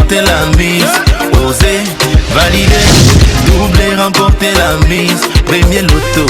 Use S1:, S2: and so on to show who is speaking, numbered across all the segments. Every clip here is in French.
S1: remporter la mise. Osez, valider, doubler, remporter la mise. Premier loto.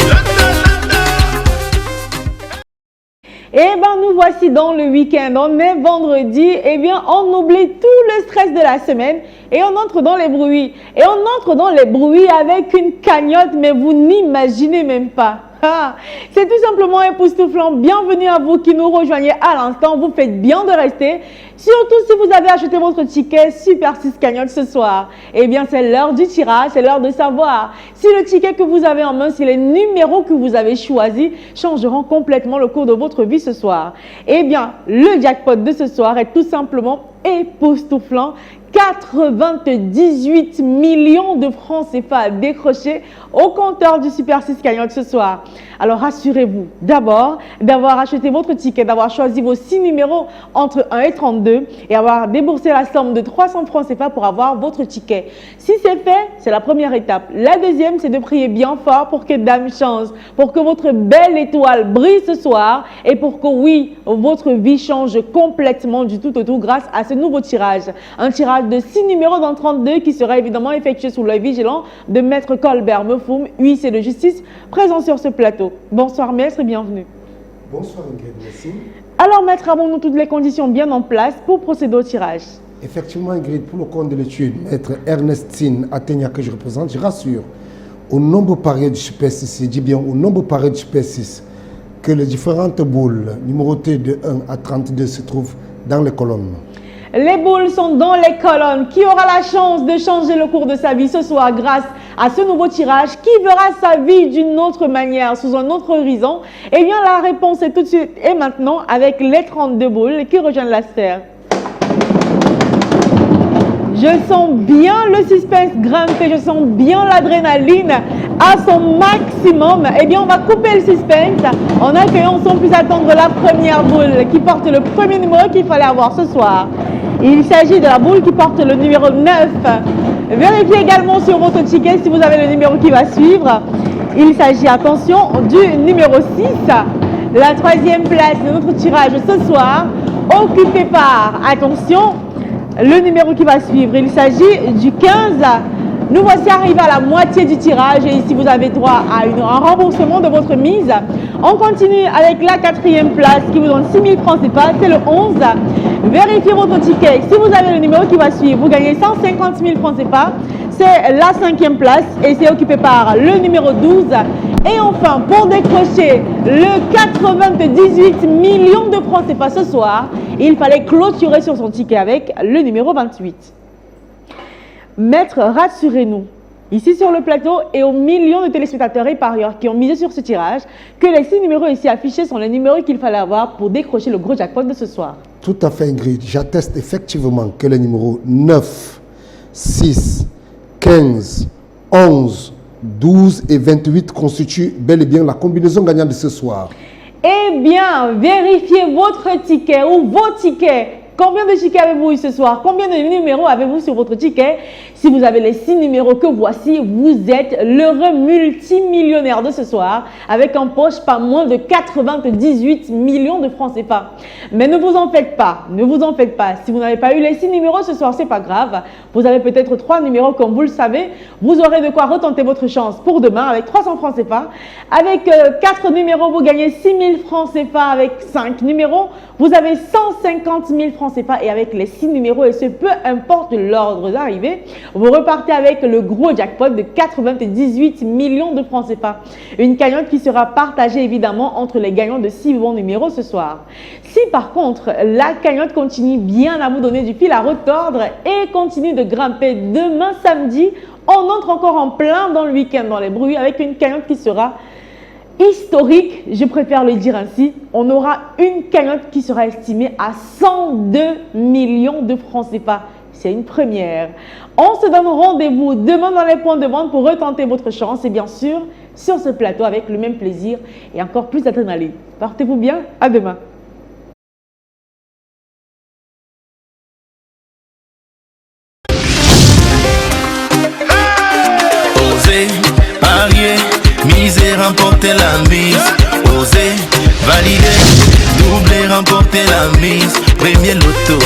S2: Eh bien, nous voici dans le week-end. On est vendredi. Eh bien, on oublie tout le stress de la semaine et on entre dans les bruits. Et on entre dans les bruits avec une cagnotte, mais vous n'imaginez même pas. Ah, c'est tout simplement époustouflant. Bienvenue à vous qui nous rejoignez à l'instant. Vous faites bien de rester. Surtout si vous avez acheté votre ticket Super 6 cagnotte ce soir. Eh bien, c'est l'heure du tirage. C'est l'heure de savoir si le ticket que vous avez en main, si les numéros que vous avez choisis changeront complètement le cours de votre vie ce soir. Eh bien, le jackpot de ce soir est tout simplement époustouflant. 98 millions de francs CFA décrochés au compteur du Super 6 cagnotte ce soir. Alors rassurez-vous d'abord d'avoir acheté votre ticket, d'avoir choisi vos 6 numéros entre 1 et 32 et avoir déboursé la somme de 300 francs CFA pour avoir votre ticket. Si c'est fait, c'est la première étape. La deuxième, c'est de prier bien fort pour que Dame Chance, pour que votre belle étoile brille ce soir et pour que oui, votre vie change complètement du tout au tout grâce à ce nouveau tirage. Un tirage de 6 numéros dans 32 qui sera évidemment effectué sous l'œil vigilant de Maître Colbert Mefoum, huissier de justice, présent sur ce plateau. Bonsoir Maître et bienvenue.
S3: Bonsoir Ingrid, merci.
S2: Alors Maître, avons-nous toutes les conditions bien en place pour procéder au tirage?
S3: Effectivement Ingrid, pour le compte de l'étude, Maître Ernestine Athénia que je représente, je rassure au nombre pareil du Super 6, je dis bien au nombre pareil du Super 6, que les différentes boules numérotées de 1 à 32 se trouvent dans les colonnes.
S2: Les boules sont dans les colonnes. Qui aura la chance de changer le cours de sa vie ce soir grâce à ce nouveau tirage? Qui verra sa vie d'une autre manière, sous un autre horizon? Eh bien, la réponse est tout de suite et maintenant avec les 32 boules qui rejoignent la sphère. Je sens bien le suspense grimper, je sens bien l'adrénaline à son maximum. Eh bien, on va couper le suspense en accueillant sans plus attendre la première boule qui porte le premier numéro qu'il fallait avoir ce soir. Il s'agit de la boule qui porte le numéro 9. Vérifiez également sur votre ticket si vous avez le numéro qui va suivre. Il s'agit, attention, du numéro 6. La troisième place de notre tirage ce soir, occupée par, attention, le numéro qui va suivre. Il s'agit du 15. Nous voici arrivés à la moitié du tirage et ici vous avez droit à un remboursement de votre mise. On continue avec la quatrième place qui vous donne 6 000 francs CFA, c'est le 11. Vérifiez votre ticket. Si vous avez le numéro qui va suivre, vous gagnez 150 000 francs CFA. C'est la cinquième place et c'est occupé par le numéro 12. Et enfin, pour décrocher le 98 millions de francs CFA ce soir, il fallait clôturer sur son ticket avec le numéro 28. Maître, rassurez-nous, ici sur le plateau et aux millions de téléspectateurs et parieurs qui ont misé sur ce tirage, que les 6 numéros ici affichés sont les numéros qu'il fallait avoir pour décrocher le gros jackpot de ce soir.
S3: Tout à fait Ingrid, j'atteste effectivement que les numéros 9, 6, 15, 11, 12 et 28 constituent bel et bien la combinaison gagnante de ce soir.
S2: Eh bien, vérifiez votre ticket ou vos tickets. Combien de tickets avez-vous eu ce soir? Combien de numéros avez-vous sur votre ticket? Si vous avez les 6 numéros que voici, vous êtes l'heureux multimillionnaire de ce soir avec en poche pas moins de 98 millions de francs CFA. Mais ne vous en faites pas, ne vous en faites pas. Si vous n'avez pas eu les 6 numéros ce soir, c'est pas grave. Vous avez peut-être 3 numéros comme vous le savez. Vous aurez de quoi retenter votre chance pour demain avec 300 francs CFA. Avec 4 numéros, vous gagnez 6 000 francs CFA. Avec 5 numéros, vous avez 150 000 francs CFA et avec les 6 numéros, et ce peu importe l'ordre d'arrivée, vous repartez avec le gros jackpot de 98 millions de francs CFA. Une cagnotte qui sera partagée évidemment entre les gagnants de 6 bons numéros ce soir. Si par contre, la cagnotte continue bien à vous donner du fil à retordre et continue de grimper demain samedi, on entre encore en plein dans le week-end dans les bruits avec une cagnotte qui sera historique, je préfère le dire ainsi. On aura une cagnotte qui sera estimée à 102 millions de francs CFA. C'est une première. On se donne rendez-vous demain dans les points de vente pour retenter votre chance et bien sûr sur ce plateau avec le même plaisir et encore plus d'adrénaline. Portez-vous bien, à demain.
S1: Osez, parier, miser, remporter la mise. Osez, valider, doubler, remporter la mise. Premier loto.